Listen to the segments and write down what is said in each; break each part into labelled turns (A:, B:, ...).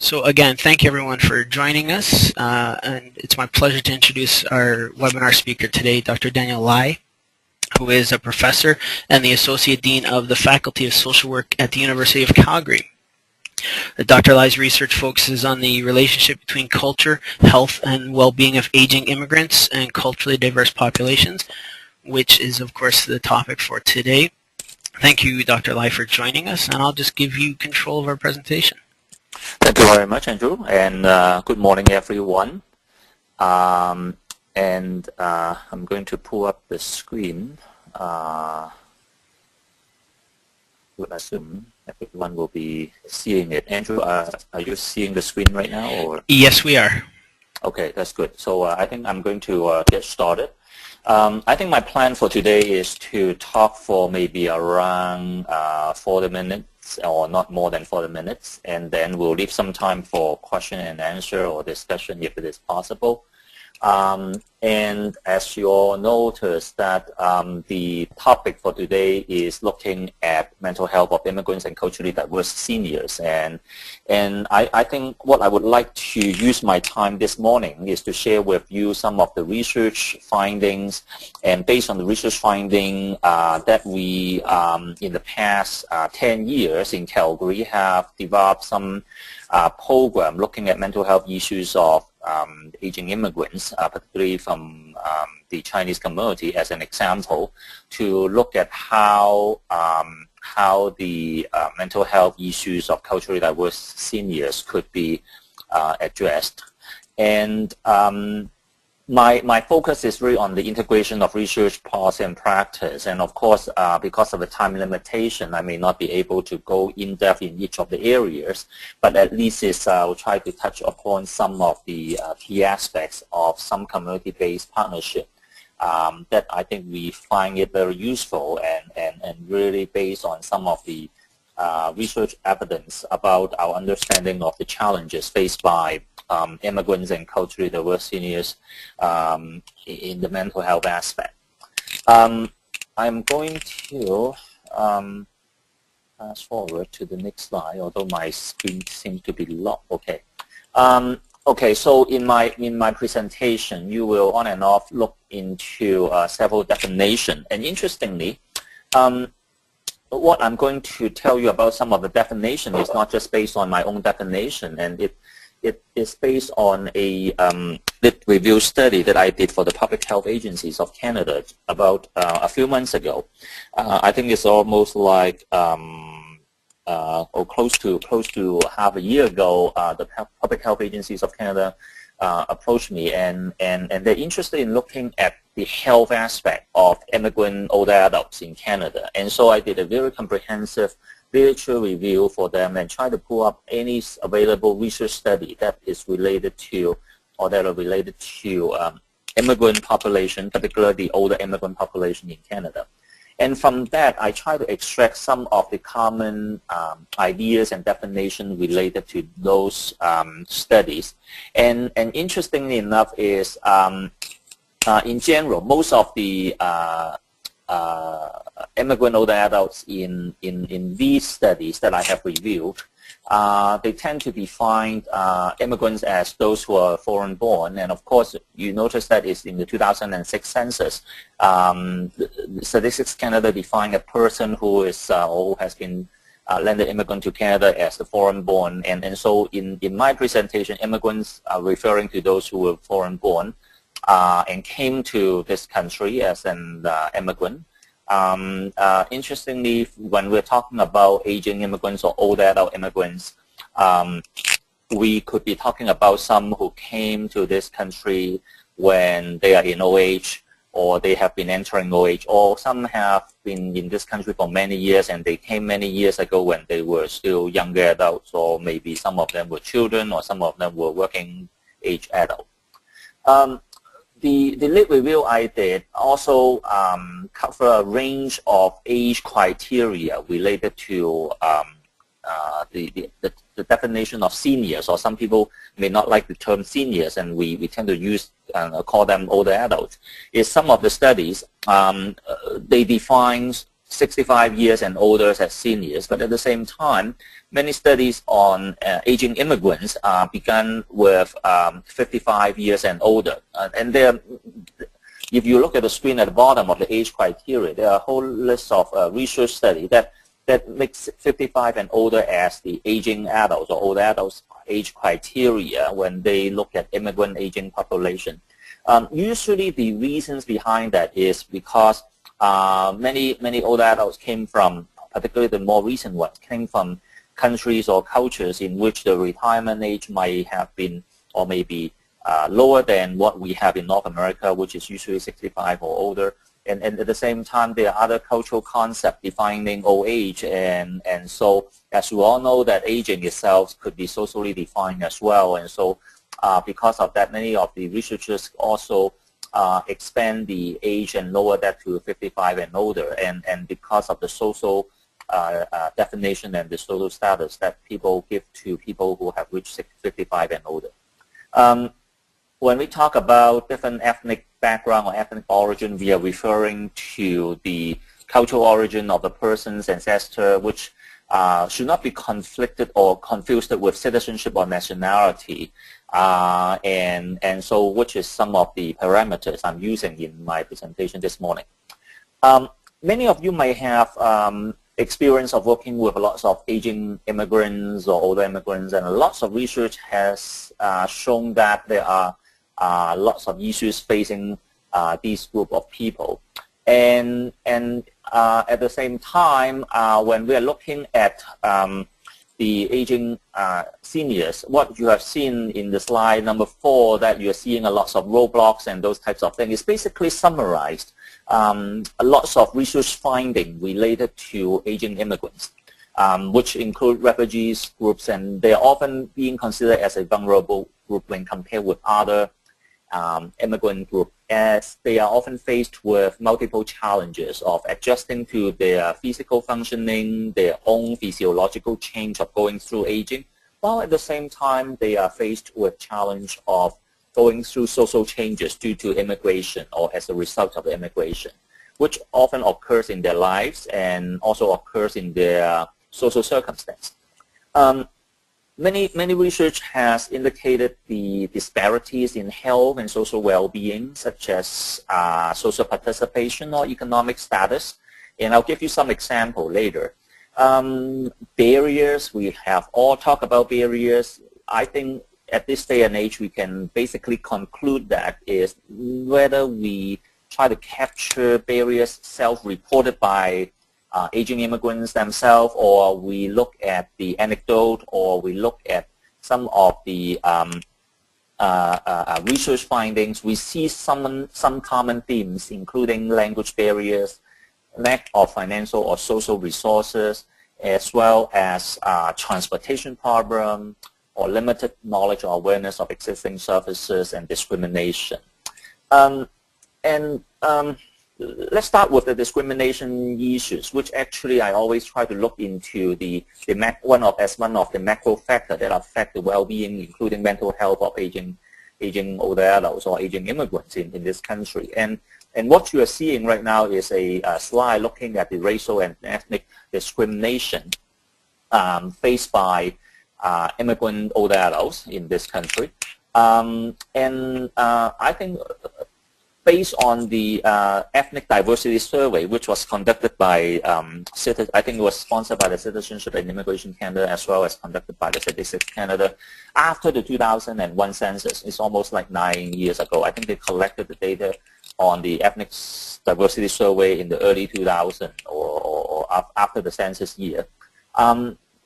A: So again, thank you everyone for joining us, and it's my pleasure to introduce our webinar speaker today, Dr. Daniel Lai, who is a professor and the Associate Dean of the Faculty of Social Work at the University of Calgary. Dr. Lai's research focuses on the relationship between culture, health, and well-being of aging immigrants and culturally diverse populations, which is, of course, the topic for today. Thank you, Dr. Lai, for joining us, and I'll just give you control of our presentation.
B: Thank you very much, Andrew, and good morning, everyone. I'm going to pull up the screen. I would assume everyone will be seeing it. Andrew, are you seeing the screen right now? Or?
A: Yes, we are.
B: Okay, that's good. So I think I'm going to get started. I think my plan for today is to talk for maybe around 40 minutes or not more than 40 minutes, and then we'll leave some time for question and answer or discussion if it is possible. And as you all noticed that the topic for today is looking at mental health of immigrants and culturally diverse seniors. And I think what I would like to use my time this morning is to share with you some of the research findings. And based on the research finding that we, in the past 10 years in Calgary, have developed some program looking at mental health issues of aging immigrants, particularly from the Chinese community, as an example, to look at how the mental health issues of culturally diverse seniors could be addressed. And my focus is really on the integration of research, policy, and practice. And of course, because of the time limitation, I may not be able to go in depth in each of the areas, but at least I'll try to touch upon some of the key aspects of some community-based partnership that I think we find it very useful and really based on some of the research evidence about our understanding of the challenges faced by immigrants and culturally diverse seniors in the mental health aspect. I'm going to fast forward to the next slide, although my screen seems to be locked. Okay. Okay, so in my presentation, you will on and off look into several definitions. And interestingly, what I'm going to tell you about some of the definition is not just based on my own definition, and it is based on a lit review study that I did for the Public Health Agencies of Canada about a few months ago. I think it's almost like or close to half a year ago. The Public Health Agencies of Canada approached me, and they're interested in looking at the health aspect of immigrant older adults in Canada. And so I did a very comprehensive literature review for them and try to pull up any available research study that is related to or that are related to immigrant population, particularly the older immigrant population in Canada. And from that, I try to extract some of the common ideas and definitions related to those studies. And interestingly enough is, in general, most of the immigrant older adults in these studies that I have reviewed, they tend to define immigrants as those who are foreign born. And of course, you notice that is in the 2006 census. Statistics Canada defined a person who is or has been landed immigrant to Canada as the foreign born. And so in my presentation, immigrants are referring to those who were foreign born and came to this country as an immigrant. Interestingly, when we're talking about aging immigrants or older adult immigrants, we could be talking about some who came to this country when they are in old age, or they have been entering old age, or some have been in this country for many years and they came many years ago when they were still younger adults, or maybe some of them were children, or some of them were working age adults. The lit review I did also cover a range of age criteria related to the definition of seniors, or some people may not like the term seniors, and we tend to use call them older adults. Is some of the studies they define 65 years and older as seniors, but at the same time, many studies on aging immigrants began with 55 years and older. And there, if you look at the screen at the bottom of the age criteria, there are a whole list of research studies that makes 55 and older as the aging adults or old adults age criteria when they look at immigrant aging population. Usually the reasons behind that is because many old adults came from, particularly the more recent ones, came from countries or cultures in which the retirement age might have been or maybe lower than what we have in North America, which is usually 65 or older. And at the same time, there are other cultural concepts defining old age. And so, as you all know, that aging itself could be socially defined as well. And so, because of that, many of the researchers also expand the age and lower that to 55 and older. And because of the social definition and the social status that people give to people who have reached 55 and older. When we talk about different ethnic background or ethnic origin, we are referring to the cultural origin of the person's ancestor, which should not be conflicted or confused with citizenship or nationality. And so, which is some of the parameters I'm using in my presentation this morning. Many of you may have experience of working with lots of aging immigrants or older immigrants, and lots of research has shown that there are lots of issues facing these group of people. And at the same time, when we are looking at the aging seniors, what you have seen in the slide number 4, that you're seeing a lot of roadblocks and those types of things, is basically summarized lots of research findings related to aging immigrants, which include refugees groups, and they are often being considered as a vulnerable group when compared with other immigrant group, as they are often faced with multiple challenges of adjusting to their physical functioning, their own physiological change of going through aging, while at the same time they are faced with challenge of going through social changes due to immigration or as a result of immigration, which often occurs in their lives and also occurs in their social circumstance. Many research has indicated the disparities in health and social well-being, such as social participation or economic status, and I'll give you some example later. Barriers, we have all talked about barriers. I think at this day and age we can basically conclude that is whether we try to capture barriers self-reported by aging immigrants themselves, or we look at the anecdote, or we look at some of the research findings, we see some common themes, including language barriers, lack of financial or social resources, as well as transportation problem, or limited knowledge or awareness of existing services, and discrimination. Let's start with the discrimination issues, which actually I always try to look into one of the macro factors that affect the well-being, including mental health of aging older adults or aging immigrants in this country. And what you are seeing right now is a slide looking at the racial and ethnic discrimination faced by immigrant older adults in this country. I think based on the ethnic diversity survey, which was conducted by, I think it was sponsored by the Citizenship and Immigration Canada, as well as conducted by the Statistics Canada, after the 2001 census. It's almost like 9 years ago. I think they collected the data on the ethnic diversity survey in the early 2000s or after the census year.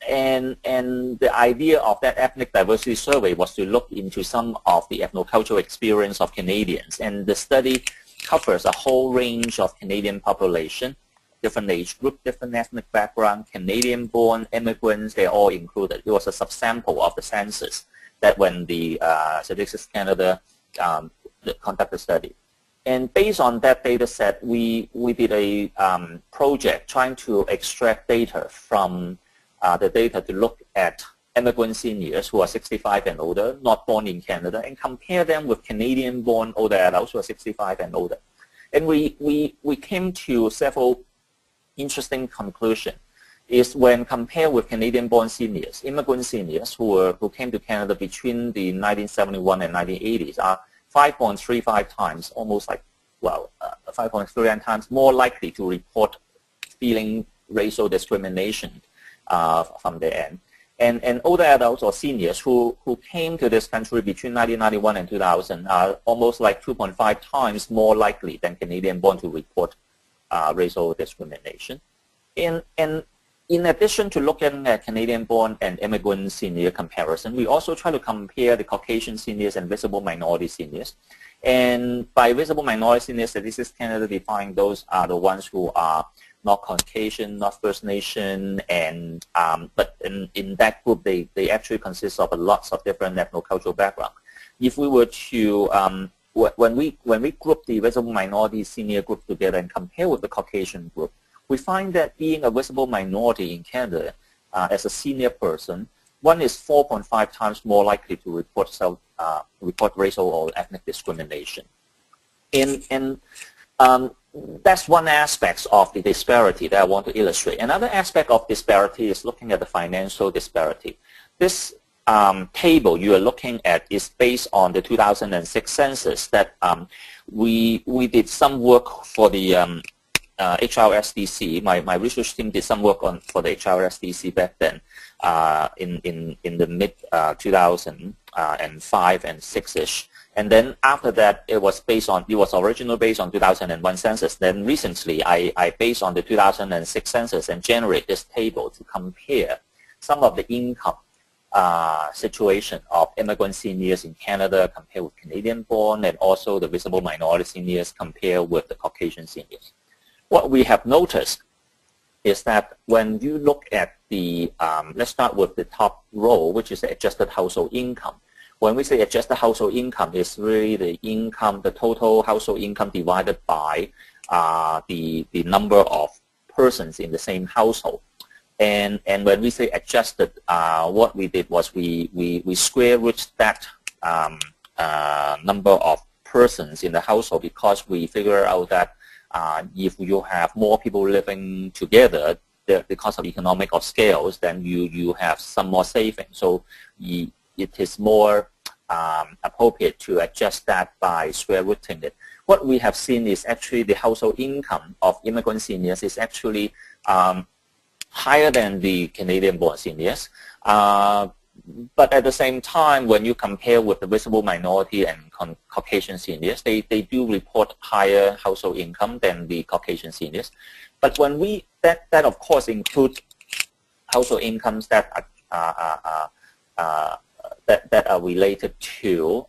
B: And the idea of that ethnic diversity survey was to look into some of the ethnocultural experience of Canadians. And the study covers a whole range of Canadian population, different age group, different ethnic background, Canadian-born immigrants, they're all included. It was a subsample of the census that when the Statistics Canada conducted the study. And based on that data set, we did a project trying to extract data from the data to look at immigrant seniors who are 65 and older, not born in Canada, and compare them with Canadian-born older adults who are 65 and older. And we came to several interesting conclusions. is when compared with Canadian-born seniors, immigrant seniors who came to Canada between the 1971 and 1980s are 5.35 times, almost like, well, 5.39 times more likely to report feeling racial discrimination from their end. And older adults or seniors who came to this country between 1991 and 2000 are almost like 2.5 times more likely than Canadian-born to report racial discrimination. And in addition to looking at Canadian-born and immigrant senior comparison, we also try to compare the Caucasian seniors and visible minority seniors. And by visible minority seniors, Statistics Canada define those are the ones who are not Caucasian, not First Nation, and but in that group, they actually consist of lots of different ethno-cultural background. If we were to when we group the visible minority senior group together and compare with the Caucasian group, we find that being a visible minority in Canada as a senior person, one is 4.5 times more likely to report racial or ethnic discrimination. And that's one aspect of the disparity that I want to illustrate. Another aspect of disparity is looking at the financial disparity. This table you are looking at is based on the 2006 census that we did some work for the HRSDC. My research team did some work for the HRSDC back then in the mid 2005 and 6-ish. And then after that, it was originally based on 2001 census. Then recently, I based on the 2006 census and generate this table to compare some of the income situation of immigrant seniors in Canada compared with Canadian-born, and also the visible minority seniors compared with the Caucasian seniors. What we have noticed is that when you look at the, let's start with the top row, which is the adjusted household income. When we say adjusted household income, it's really the income, the total household income divided by the number of persons in the same household. And when we say adjusted, what we did was we square root that number of persons in the household, because we figure out that if you have more people living together, because of economic of scales, then you have some more savings. So it is more appropriate to adjust that by square rooting it. What we have seen is actually the household income of immigrant seniors is actually higher than the Canadian-born seniors. But at the same time, when you compare with the visible minority and Caucasian seniors, they do report higher household income than the Caucasian seniors. But when that of course includes household incomes that are related to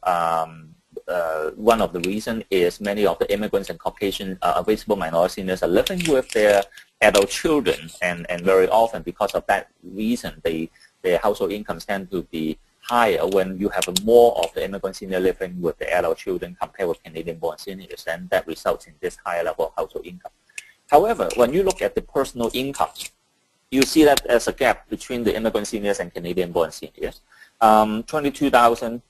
B: one of the reasons is many of the immigrants and Caucasian visible minority seniors are living with their adult children, and very often because of that reason, their household incomes tend to be higher when you have more of the immigrant senior living with the adult children compared with Canadian-born seniors, and that results in this higher level of household income. However, when you look at the personal income, you see that there's a gap between the immigrant seniors and Canadian-born seniors. 22,000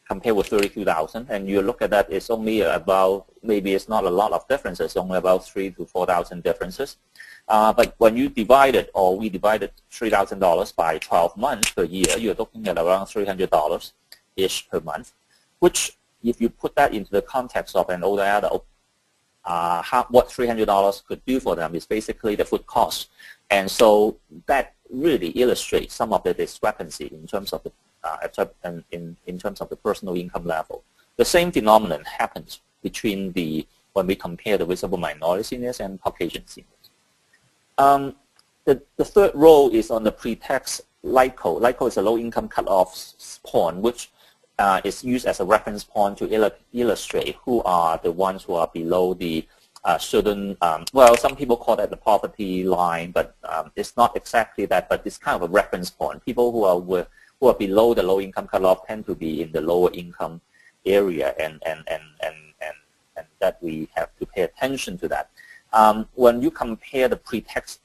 B: compared with 32,000, and you look at that, it's only about, maybe it's not a lot of differences, only about 3,000 to 4,000 differences. But when you divide it, or we divided $3,000 by 12 months per year, you're looking at around $300-ish per month, which if you put that into the context of an older adult, what $300 could do for them is basically the food cost. And so that really illustrates some of the discrepancy in terms of the in terms of the personal income level. The same phenomenon happens between when we compare the visible minority seniors and Caucasian seniors. The third row is on the pre-tax LICO. LICO is a low-income cutoff point, which is used as a reference point to illustrate who are the ones who are below the certain, well, some people call that the poverty line, but it's not exactly that, but it's kind of a reference point. People who are below the low-income cutoff tend to be in the lower income area, and that we have to pay attention to that. When you compare the pre-tax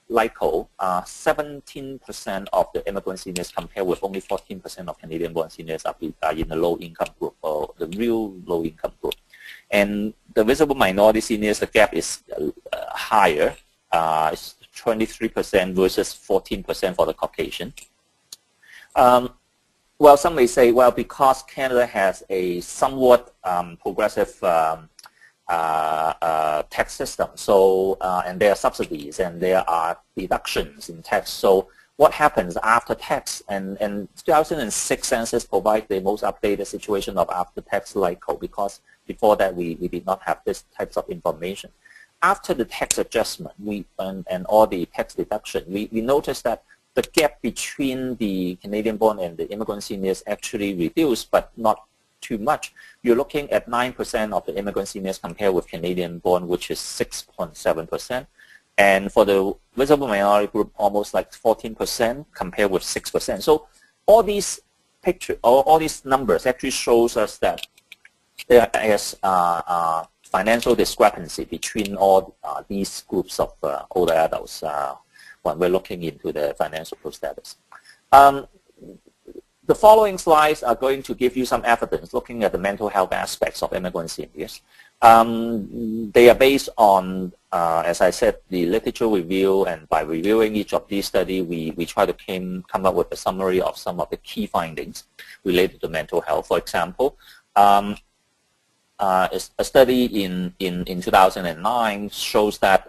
B: LICO, 17% of the immigrant seniors compared with only 14% of Canadian-born seniors are in the low-income group, or the real low-income group. And the visible minority seniors, the gap is higher. It's 23% versus 14% for the Caucasian. Well, some may say, well, because Canada has a somewhat progressive tax system, so and there are subsidies and there are deductions in tax. So what happens after tax? And 2006 census provides the most updated situation of after tax cycle, because before that we did not have this types of information. After the tax adjustment and all the tax deduction, we noticed that the gap between the Canadian-born and the immigrant seniors actually reduced, but not too much. You're looking at 9% of the immigrant seniors compared with Canadian-born, which is 6.7%. And for the visible minority group, almost like 14% compared with 6%. So all these all these numbers actually shows us that there is financial discrepancy between all these groups of older adults when we're looking into the financial status. The following slides are going to give you some evidence looking at the mental health aspects of immigrant seniors. They are based on, as I said, the literature review, and by reviewing each of these studies, we try to come up with a summary of some of the key findings related to mental health. For example, a study in 2009 shows that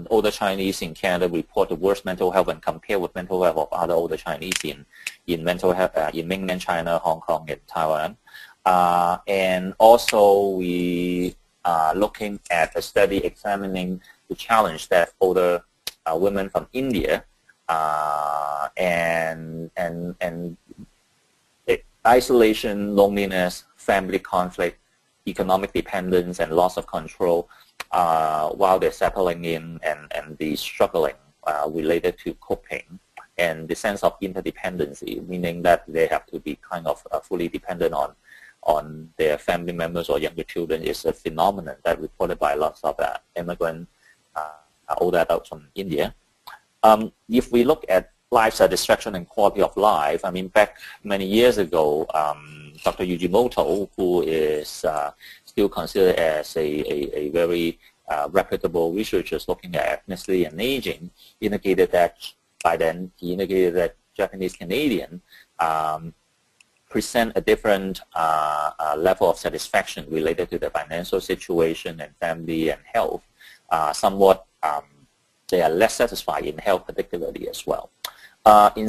B: older Chinese in Canada report the worst mental health when compared with mental health of other older Chinese in mental health in mainland China, Hong Kong, and Taiwan. And also we are looking at a study examining the challenge that older women from India and isolation, loneliness, family conflict, economic dependence, and loss of control while they're settling in, and the struggling related to coping, and the sense of interdependency, meaning that they have to be kind of fully dependent on their family members or younger children, is a phenomenon that reported by lots of immigrant older adults from India. If we look at life satisfaction and quality of life, I mean, back many years ago, Dr. Yujimoto, who is still considered as a very reputable researcher looking at ethnicity and aging, indicated that by then he indicated that Japanese Canadian present a different level of satisfaction related to the financial situation and family and health. Somewhat they are less satisfied in health particularly as well. In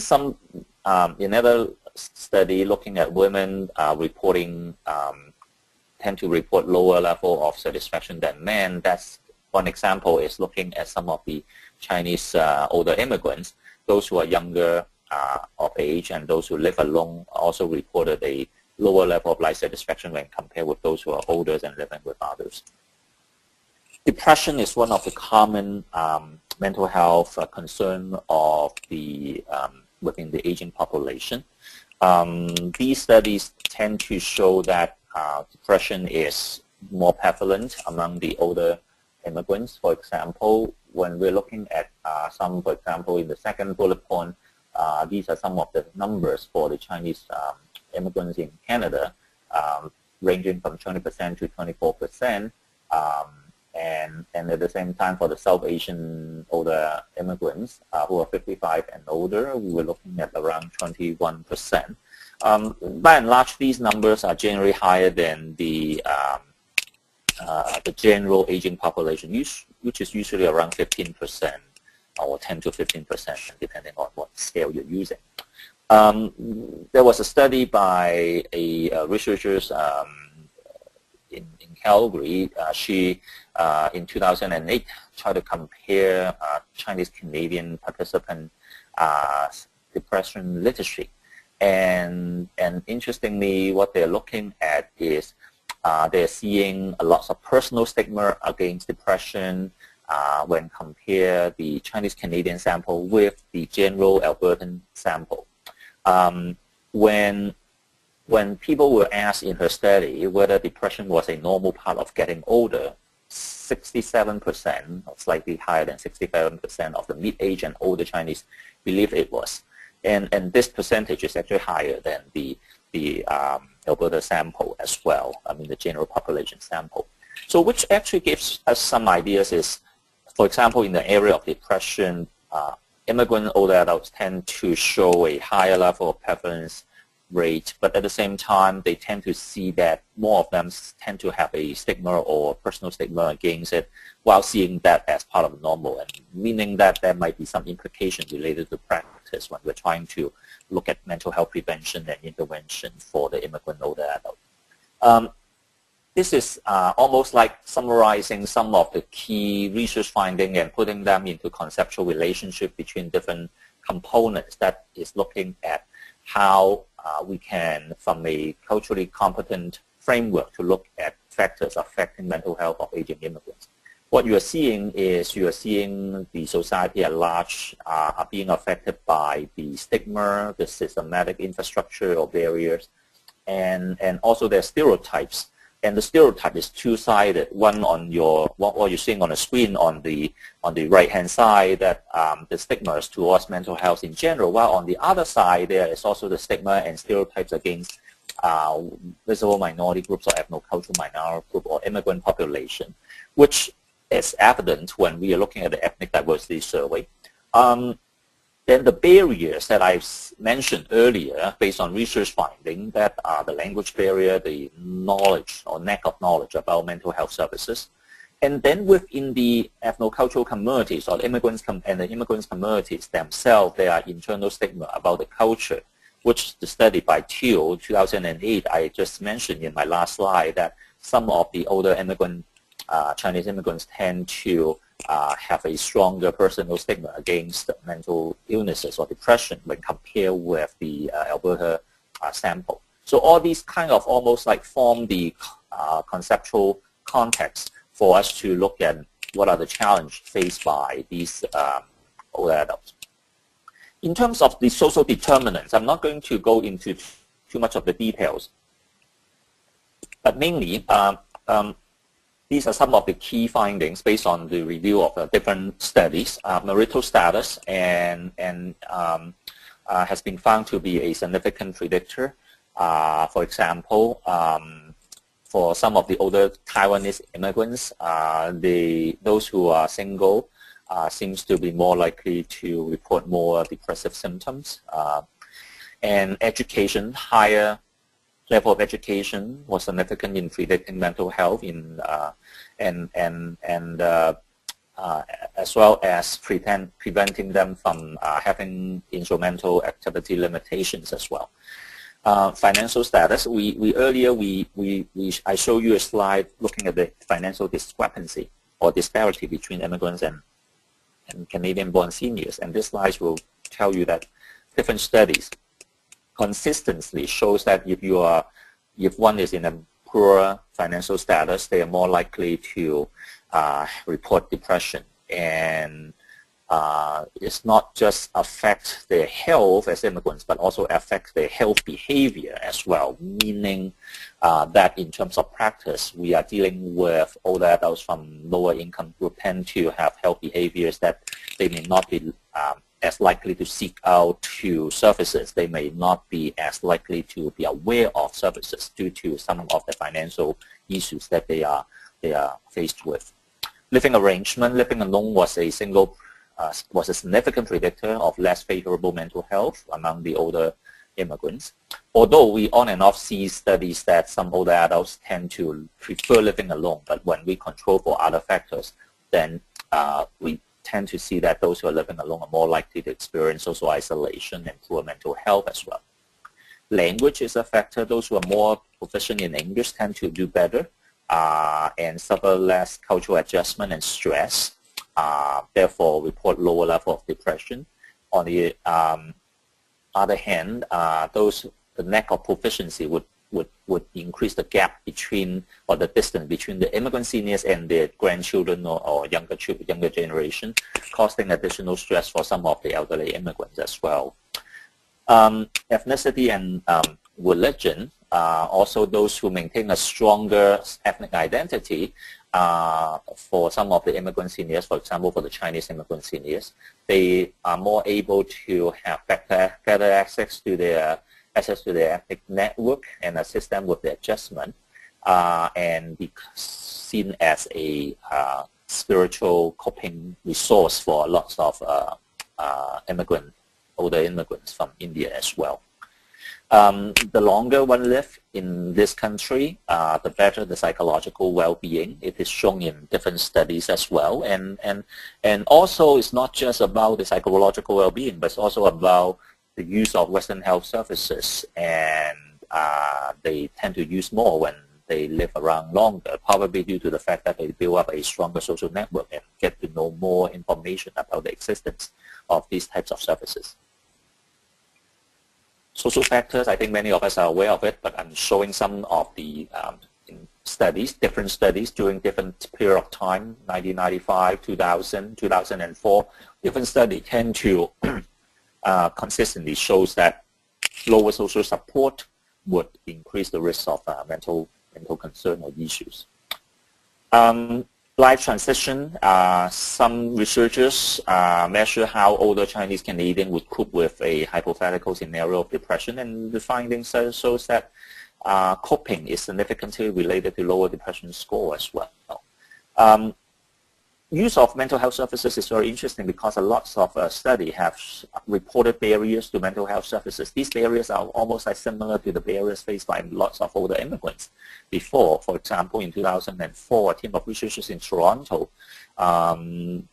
B: other study looking at women reporting tend to report lower level of satisfaction than men. That's one example, is looking at some of the Chinese older immigrants. Those who are younger of age and those who live alone also reported a lower level of life satisfaction when compared with those who are older and living with others. Depression is one of the common mental health concern of the within the aging population. These studies tend to show that depression is more prevalent among the older immigrants. For example, when we're looking at some, for example, in the second bullet point, these are some of the numbers for the Chinese immigrants in Canada, ranging from 20% to 24%. And at the same time, for the South Asian older immigrants who are 55 and older, we were looking at around 21%. By and large, these numbers are generally higher than the general aging population, which is usually around 15% or 10 to 15%, depending on what scale you're using. There was a study by a researchers in Calgary. She, in 2008, tried to compare Chinese-Canadian participant depression literacy. And interestingly, what they're looking at is they're seeing a lot of personal stigma against depression when compare the Chinese-Canadian sample with the general Albertan sample. When people were asked in her study whether depression was a normal part of getting older, 67%, or slightly higher than 67% of the mid-age and older Chinese believed it was. And this percentage is actually higher than the Alberta sample as well, I mean the general population sample. So which actually gives us some ideas is, for example, in the area of depression, immigrant older adults tend to show a higher level of prevalence rate, but at the same time, they tend to see that more of them tend to have a stigma or personal stigma against it, while seeing that as part of normal, and meaning that there might be some implication related to practice when we're trying to look at mental health prevention and intervention for the immigrant older adult. This is almost like summarizing some of the key research findings and putting them into conceptual relationship between different components that is looking at how we can, from a culturally competent framework, to look at factors affecting mental health of aging immigrants. What you are seeing is the society at large are being affected by the stigma, the systematic infrastructure or barriers, and also their stereotypes. And the stereotype is two-sided. One on what you're seeing on the screen on the right-hand side, that the stigma is towards mental health in general, while on the other side there is also the stigma and stereotypes against visible minority groups or ethnocultural minority group or immigrant population, which is evident when we are looking at the ethnic diversity survey. Then the barriers that I've mentioned earlier, based on research finding, that are the language barrier, the knowledge or lack of knowledge about mental health services. And then within the ethnocultural communities or the immigrants and the immigrants communities themselves, there are internal stigma about the culture, which the study by Teal, 2008, I just mentioned in my last slide, that some of the older Chinese immigrants tend to have a stronger personal stigma against mental illnesses or depression when compared with the Alberta sample. So all these kind of almost like form the conceptual context for us to look at what are the challenges faced by these older adults. In terms of the social determinants, I'm not going to go into too much of the details, but mainly these are some of the key findings based on the review of different studies. Marital status has been found to be a significant predictor. For example, for some of the older Taiwanese immigrants, those who are single seems to be more likely to report more depressive symptoms. And education, higher level of education was significant in predicting mental health as well as preventing them from having instrumental activity limitations as well. Financial status, I showed you a slide looking at the financial discrepancy or disparity between immigrants and Canadian-born seniors, and this slide will tell you that different studies consistently shows that if one is in a poor financial status, they are more likely to report depression. And it's not just affect their health as immigrants, but also affect their health behavior as well, meaning that in terms of practice, we are dealing with older adults from lower income group tend to have health behaviors that they may not be as likely to seek out to services. They may not be as likely to be aware of services due to some of the financial issues that they are faced with. Living arrangement, living alone was a significant predictor of less favorable mental health among the older immigrants. Although we on and off see studies that some older adults tend to prefer living alone, but when we control for other factors, then we tend to see that those who are living alone are more likely to experience social isolation and poor mental health as well. Language is a factor. Those who are more proficient in English tend to do better and suffer less cultural adjustment and stress, therefore report lower level of depression. On the other hand, the lack of proficiency would increase the gap between, or the distance between the immigrant seniors and their grandchildren or younger generation, causing additional stress for some of the elderly immigrants as well. Ethnicity and religion, also those who maintain a stronger ethnic identity, for some of the immigrant seniors, for example, for the Chinese immigrant seniors, they are more able to have better access to their ethnic network and assist them with the adjustment and be seen as a spiritual coping resource for lots of older immigrants from India as well. The longer one lives in this country, the better the psychological well-being. It is shown in different studies as well. And also it's not just about the psychological well-being, but it's also about the use of Western health services. And they tend to use more when they live around longer, probably due to the fact that they build up a stronger social network and get to know more information about the existence of these types of services. Social factors, I think many of us are aware of it, but I'm showing some of the studies, different studies during different period of time, 1995, 2000, 2004. Different studies tend to consistently shows that lower social support would increase the risk of mental concern or issues. Life transition, some researchers measure how older Chinese Canadians would cope with a hypothetical scenario of depression, and the findings shows that coping is significantly related to lower depression score as well. Use of mental health services is very interesting because a lot of studies have reported barriers to mental health services. These barriers are almost like similar to the barriers faced by lots of older immigrants before. For example, in 2004, a team of researchers in Toronto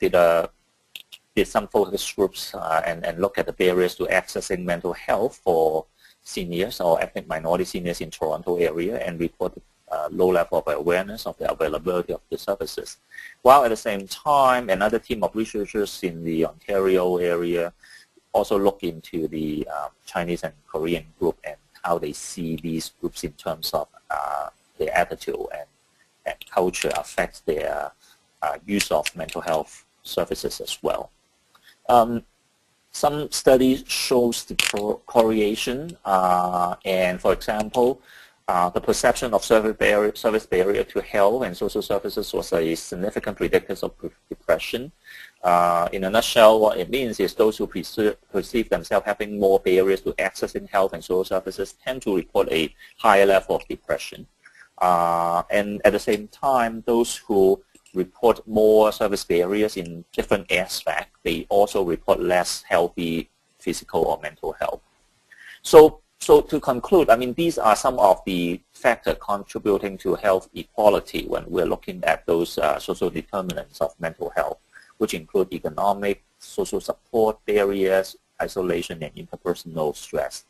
B: did some focus groups and look at the barriers to accessing mental health for seniors or ethnic minority seniors in Toronto area, and reported low level of awareness of the availability of the services. While at the same time, another team of researchers in the Ontario area also look into the Chinese and Korean group and how they see these groups in terms of their attitude and culture affects their use of mental health services as well. Some studies shows the correlation, and for example, the perception of service barrier to health and social services was a significant predictor of depression. In a nutshell, what it means is those who perceive themselves having more barriers to accessing health and social services tend to report a higher level of depression. And at the same time, those who report more service barriers in different aspects, they also report less healthy physical or mental health. So to conclude, I mean, these are some of the factors contributing to health equality when we're looking at those social determinants of mental health, which include economic, social support barriers, isolation, and interpersonal stress.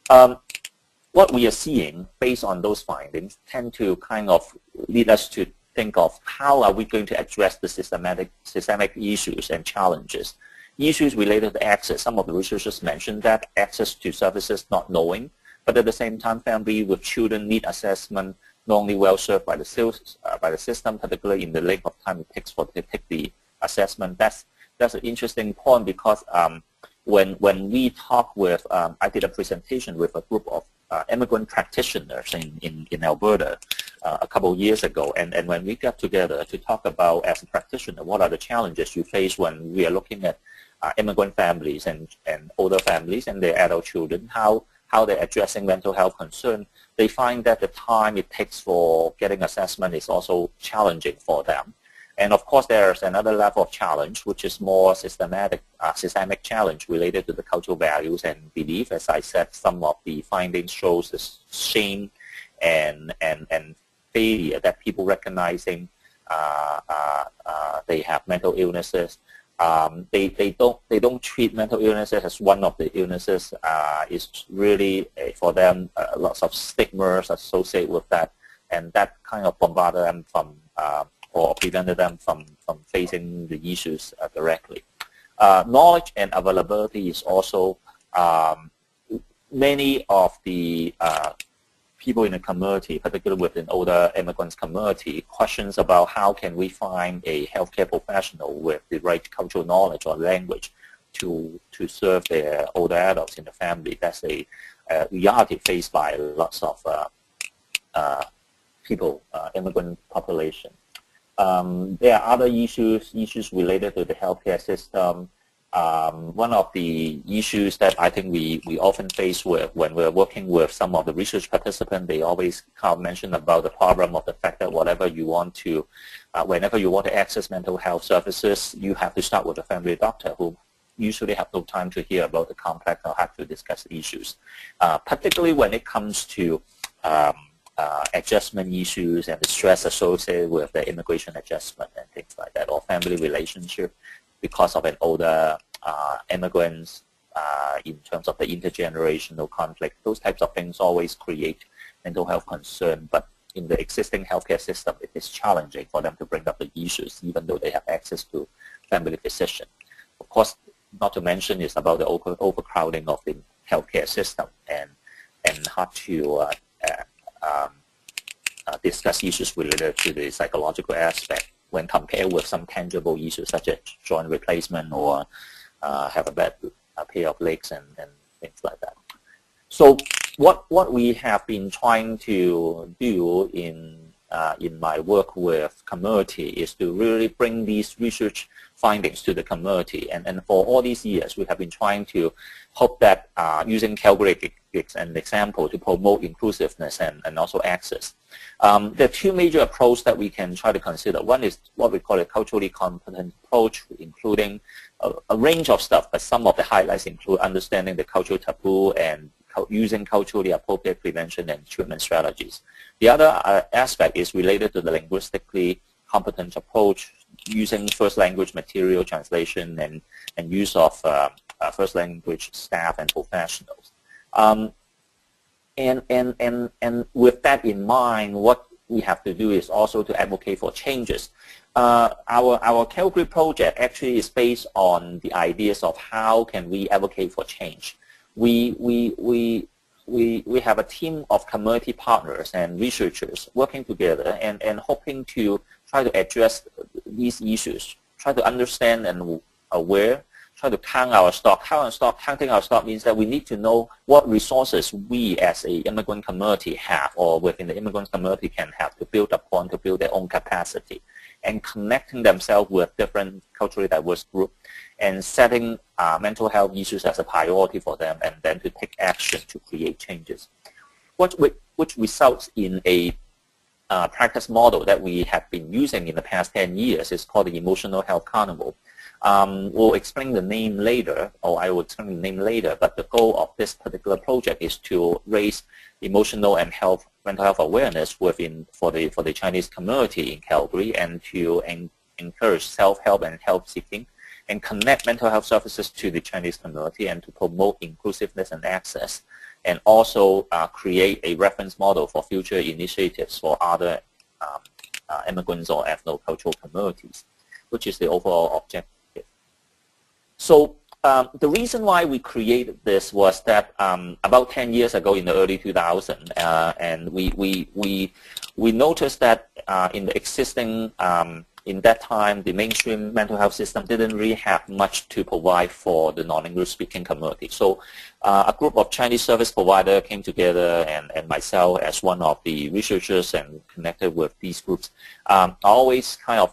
B: What we are seeing based on those findings tend to kind of lead us to think of how are we going to address the systemic issues and challenges. Issues related to access. Some of the researchers mentioned that access to services not knowing, but at the same time, families with children need assessment not only well served by the system, particularly in the length of time it takes to take the assessment. That's an interesting point because when we talk with, I did a presentation with a group of immigrant practitioners in Alberta a couple of years ago, and when we got together to talk about, as a practitioner, what are the challenges you face when we are looking at immigrant families and older families and their adult children, how they're addressing mental health concern, they find that the time it takes for getting assessment is also challenging for them. And of course, there's another level of challenge, which is more systemic challenge related to the cultural values and belief. As I said, some of the findings shows the shame and failure that people recognizing they have mental illnesses. They don't treat mental illnesses as one of the illnesses. It's really for them lots of stigmas associated with that, and that kind of bombarded them from or prevented them from facing the issues directly. Knowledge and availability is also many of the people in the community, particularly within older immigrants community, questions about how can we find a healthcare professional with the right cultural knowledge or language to serve their older adults in the family. That's a reality faced by lots of people, immigrant population. There are other issues related to the healthcare system. One of the issues that I think we often face when we're working with some of the research participants, they always kind of mention about the problem of the fact that whenever you want to access mental health services, you have to start with a family doctor who usually have no time to hear about the complex or have to discuss issues, particularly when it comes to adjustment issues and the stress associated with the immigration adjustment and things like that, or family relationship because of an older immigrants, in terms of the intergenerational conflict. Those types of things always create mental health concern, but in the existing healthcare system, it is challenging for them to bring up the issues, even though they have access to family physician. Of course, not to mention is about the overcrowding of the healthcare system and how to discuss issues related to the psychological aspect when compared with some tangible issues such as joint replacement or have a bad pair of legs and things like that. So what we have been trying to do in my work with community is to really bring these research findings to the community. And for all these years, we have been trying to hope that using Calgary as an example to promote inclusiveness and also access. There are two major approaches that we can try to consider. One is what we call a culturally competent approach, including a range of stuff, but some of the highlights include understanding the cultural taboo and using culturally appropriate prevention and treatment strategies. The other aspect is related to the linguistically competent approach, using first language material translation and use of first language staff and professionals. And with that in mind, what we have to do is also to advocate for changes. Our Calgary project actually is based on the ideas of how can we advocate for change. We have a team of community partners and researchers working together and hoping to try to address these issues, try to understand and aware, try to count our stock. Counting our stock means that we need to know what resources we as a immigrant community have, or within the immigrant community can have to build upon to build their own capacity, and connecting themselves with different culturally diverse groups and setting mental health issues as a priority for them, and then to take action to create changes, which results in a practice model that we have been using in the past 10 years. It's called the Emotional Health Carnival. We'll explain the name later, or I will explain the name later, but the goal of this particular project is to raise emotional and mental health awareness for the Chinese community in Calgary, and to encourage self-help and help seeking, and connect mental health services to the Chinese community, and to promote inclusiveness and access, and also create a reference model for future initiatives for other immigrants or ethno-cultural communities, which is the overall objective. So the reason why we created this was that about 10 years ago in the early 2000s, and we noticed that in the existing, in that time, the mainstream mental health system didn't really have much to provide for the non-English speaking community. So a group of Chinese service providers came together, and myself as one of the researchers and connected with these groups, always kind of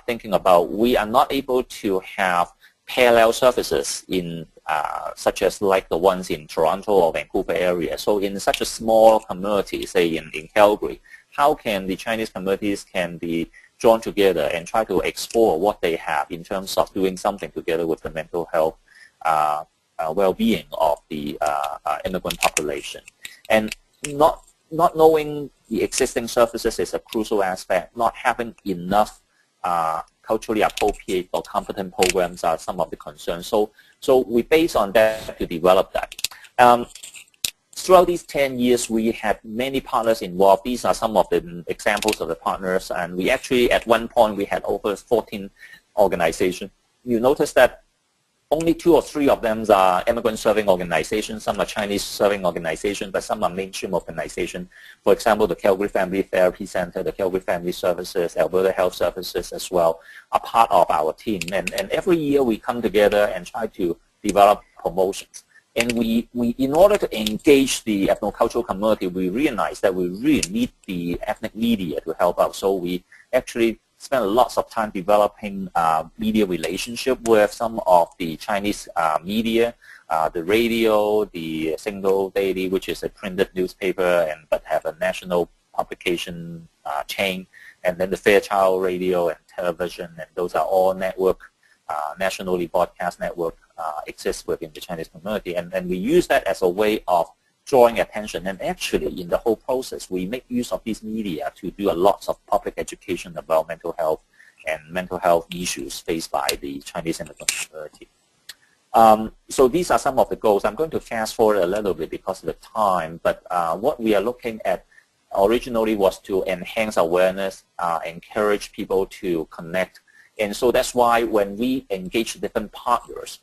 B: thinking about we are not able to have parallel services in such as like the ones in Toronto or Vancouver area. So in such a small community, say in Calgary, how can the Chinese communities can be drawn together and try to explore what they have in terms of doing something together with the mental health well-being of the immigrant population. And not knowing the existing services is a crucial aspect. Not having enough culturally appropriate or competent programs are some of the concerns. So we based on that to develop that. Throughout these 10 years, we had many partners involved. These are some of the examples of the partners, and we actually, at one point, we had over 14 organizations. You notice that only 2 or 3 of them are immigrant serving organizations. Some are Chinese serving organizations, but some are mainstream organizations. For example, the Calgary Family Therapy Center, the Calgary Family Services, Alberta Health Services as well are part of our team. And every year we come together and try to develop promotions. And we in order to engage the ethnocultural community, we realize that we really need the ethnic media to help out. So we actually spent lots of time developing media relationship with some of the Chinese media, the radio, the Single Daily, which is a printed newspaper but have a national publication chain, and then the Fairchild Radio and television, and those are all network, nationally broadcast network exists within the Chinese community, and we use that as a way of drawing attention. And actually, in the whole process, we make use of these media to do a lot of public education about mental health and mental health issues faced by the Chinese immigrant community. So these are some of the goals. I'm going to fast forward a little bit because of the time, but what we are looking at originally was to enhance awareness, encourage people to connect. And so that's why when we engage different partners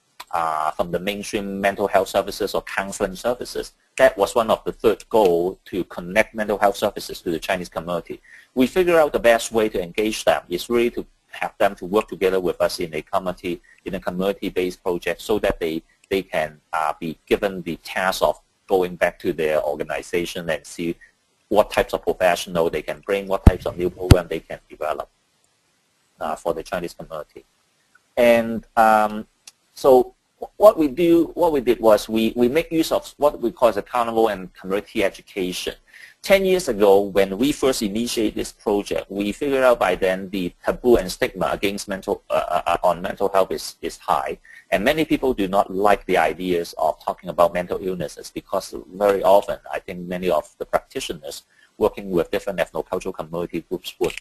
B: from the mainstream mental health services or counseling services, that was one of the third goal, to connect mental health services to the Chinese community. We figure out the best way to engage them is really to have them to work together with us in a community-based project, so that they can be given the task of going back to their organization and see what types of professional they can bring, what types of new program they can develop for the Chinese community. And so what we did was we make use of what we call as accountable and community education. 10 years ago, when we first initiated this project, we figured out by then the taboo and stigma against mental health is high, and many people do not like the ideas of talking about mental illnesses, because very often I think many of the practitioners working with different ethno-cultural community groups would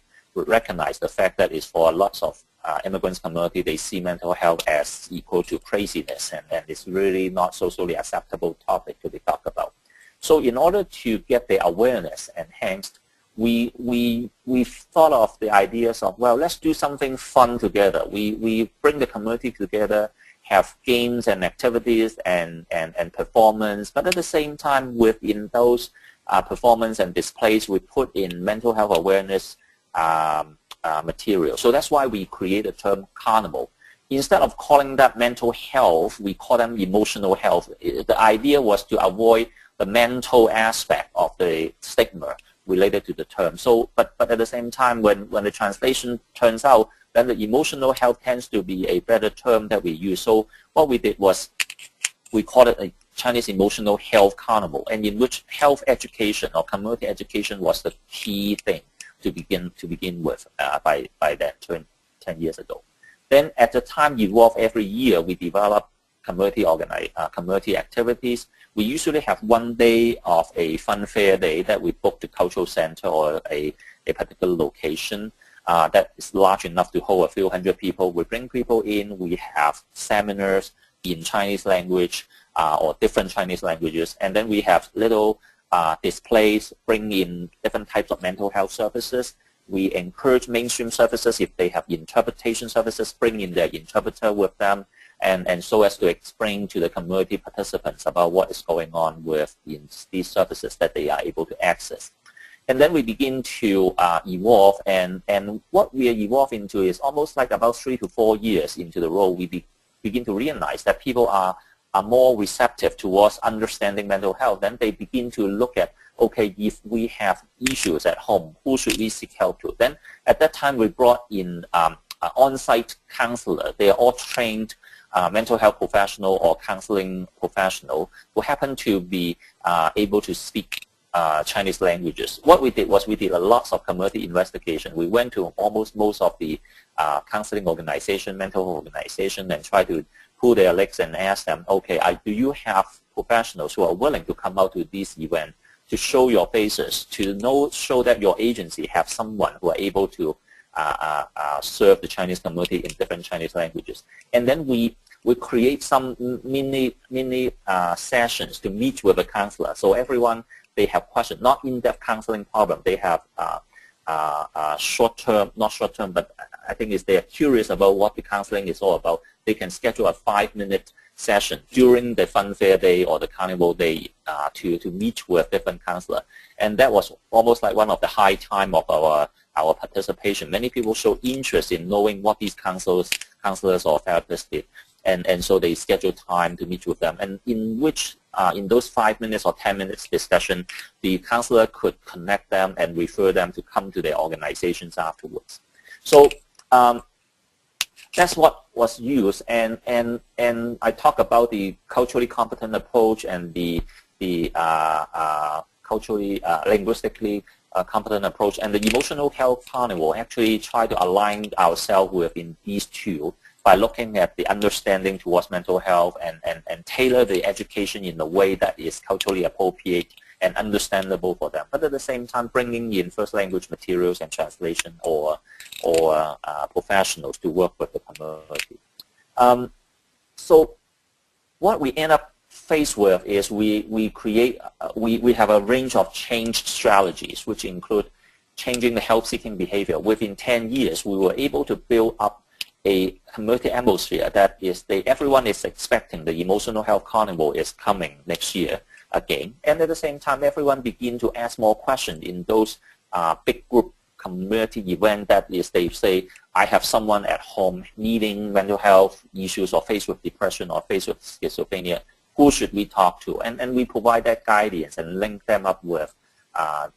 B: recognize the fact that it's for lots of immigrants community, they see mental health as equal to craziness, and it's really not socially acceptable topic to be talked about. So in order to get the awareness enhanced, we thought of the ideas of, well, let's do something fun together. We bring the community together, have games and activities and performance, but at the same time, within those performance and displays, we put in mental health awareness material. So that's why we create the term carnival. Instead of calling that mental health, we call them emotional health. The idea was to avoid the mental aspect of the stigma related to the term. So, but at the same time, when the translation turns out, then the emotional health tends to be a better term that we use. So what we did was we called it a Chinese Emotional Health Carnival, and in which health education or community education was the key thing to begin with by that 10 years ago. Then at the time evolved, every year we develop community activities. We usually have one day of a fun fair day that we book the cultural center or a particular location that is large enough to hold a few hundred people. We bring people in. We have seminars in Chinese language or different Chinese languages, and then we have little displays, bring in different types of mental health services. We encourage mainstream services, if they have interpretation services, bring in their interpreter with them, and so as to explain to the community participants about what is going on with these services that they are able to access. And then we begin to evolve, and what we evolve into is almost like about 3 to 4 years into the role, we begin to realize that people are more receptive towards understanding mental health. Then they begin to look at, okay, if we have issues at home, who should we seek help to? Then at that time we brought in on-site counselor. They are all trained mental health professional or counseling professional who happen to be able to speak Chinese languages. What we did was we did a lot of community investigation. We went to almost most of the counseling organization, mental health organization, and try to pull their legs and ask them, okay, do you have professionals who are willing to come out to this event to show your faces, to show that your agency have someone who are able to serve the Chinese community in different Chinese languages. And then we create some mini sessions to meet with a counselor. So everyone, they have questions, not in-depth counseling problem. They have short-term, not short-term, but I think they are curious about what the counseling is all about. They can schedule a 5-minute session during the fun fair day or the carnival day to meet with different counselor. And that was almost like one of the high time of our participation. Many people show interest in knowing what these counselors or therapists did. And so they schedule time to meet with them, and in which in those 5 minutes or 10 minutes discussion, the counselor could connect them and refer them to come to their organizations afterwards. So that's what was used, and I talk about the culturally competent approach and the culturally linguistically competent approach, and the emotional health carnival actually try to align ourselves within these two by looking at the understanding towards mental health and tailor the education in a way that is culturally appropriate and understandable for them, but at the same time bringing in first language materials and translation or professionals to work with the community. So what we end up faced with is we have a range of change strategies, which include changing the health-seeking behavior. Within 10 years, we were able to build up a community atmosphere that is, everyone is expecting the emotional health carnival is coming next year again. And at the same time, everyone begin to ask more questions in those big group community event that is, they say, I have someone at home needing mental health issues or faced with depression or faced with schizophrenia. Who should we talk to? And we provide that guidance and link them up with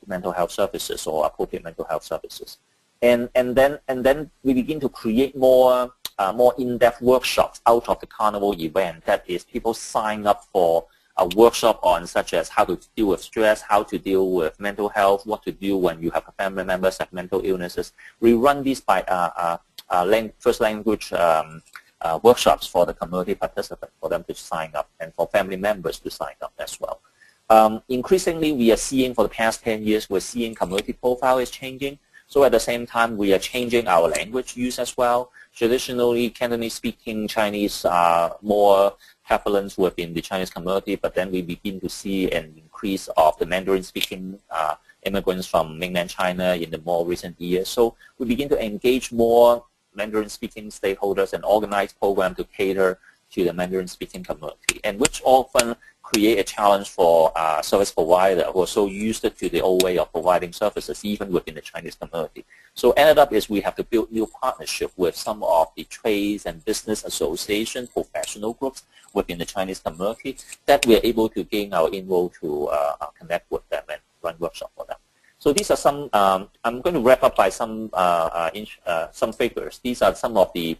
B: mental health services or appropriate mental health services. And then we begin to create more in-depth workshops out of the carnival event. That is, people sign up for a workshop on such as how to deal with stress, how to deal with mental health, what to do when you have a family members have mental illnesses. We run these by first language workshops for the community participants, for them to sign up, and for family members to sign up as well. Increasingly, we are seeing for the past 10 years, we're seeing community profile is changing. So at the same time, we are changing our language use as well. Traditionally, Cantonese-speaking Chinese are more prevalent within the Chinese community, but then we begin to see an increase of the Mandarin-speaking immigrants from mainland China in the more recent years. So we begin to engage more Mandarin-speaking stakeholders and organize programs to cater to the Mandarin-speaking community, and which often create a challenge for service providers who are so used to the old way of providing services even within the Chinese community. So ended up is we have to build new partnership with some of the trades and business association professional groups within the Chinese community that we are able to gain our inroad to connect with them and run workshops for them. So these are some, I'm going to wrap up by some figures. These are some of the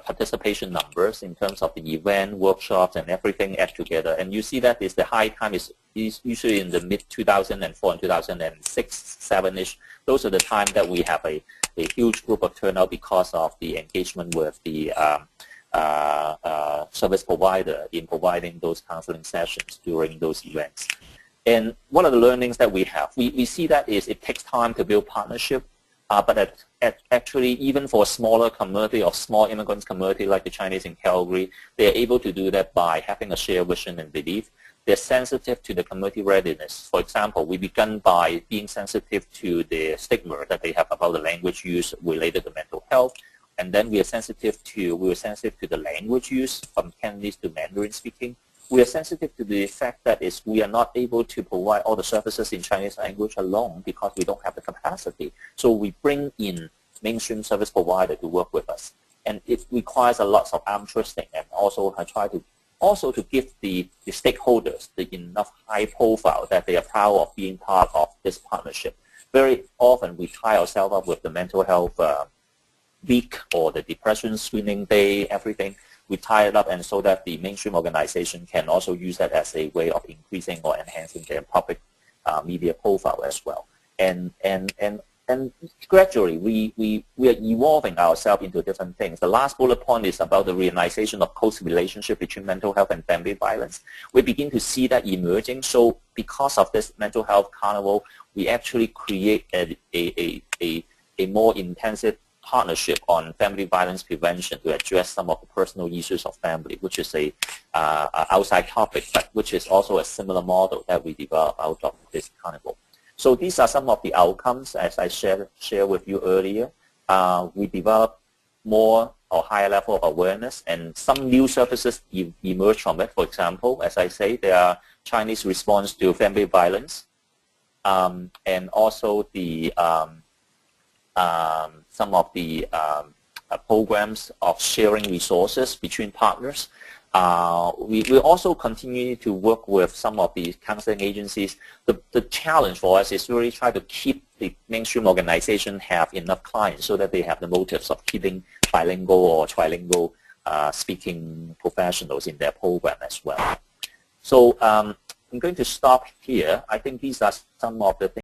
B: participation numbers in terms of the event, workshops, and everything add together. And you see that is the high time is usually in the mid-2004 and 2006, 7-ish. Those are the time that we have a huge group of turnout because of the engagement with the service provider in providing those counseling sessions during those events. And one of the learnings that we have, we see that is it takes time to build partnership. But actually, even for a smaller community or small immigrants community like the Chinese in Calgary, they're able to do that by having a shared vision and belief. They're sensitive to the community readiness. For example, we began by being sensitive to the stigma that they have about the language use related to mental health. And then we were sensitive to the language use from Cantonese to Mandarin speaking. We are sensitive to the fact that we are not able to provide all the services in Chinese language alone because we don't have the capacity. So we bring in mainstream service provider to work with us. And it requires a lot of arm twisting, and also I try to give the stakeholders the enough high profile that they are proud of being part of this partnership. Very often we tie ourselves up with the mental health week or the depression screening day, everything. We tie it up, and so that the mainstream organization can also use that as a way of increasing or enhancing their public media profile as well. And gradually, we are evolving ourselves into different things. The last bullet point is about the realization of close relationship between mental health and family violence. We begin to see that emerging. So because of this mental health carnival, we actually create a more intensive partnership on family violence prevention to address some of the personal issues of family, which is a outside topic, but which is also a similar model that we develop out of this carnival. So these are some of the outcomes, as I shared with you earlier. We develop more or higher level of awareness, and some new services emerge from it. For example, as I say, there are Chinese response to family violence, and also the some of the programs of sharing resources between partners. We also continue to work with some of the counseling agencies. The challenge for us is really try to keep the mainstream organization have enough clients so that they have the motives of keeping bilingual or trilingual speaking professionals in their program as well. So I'm going to stop here. I think these are some of the things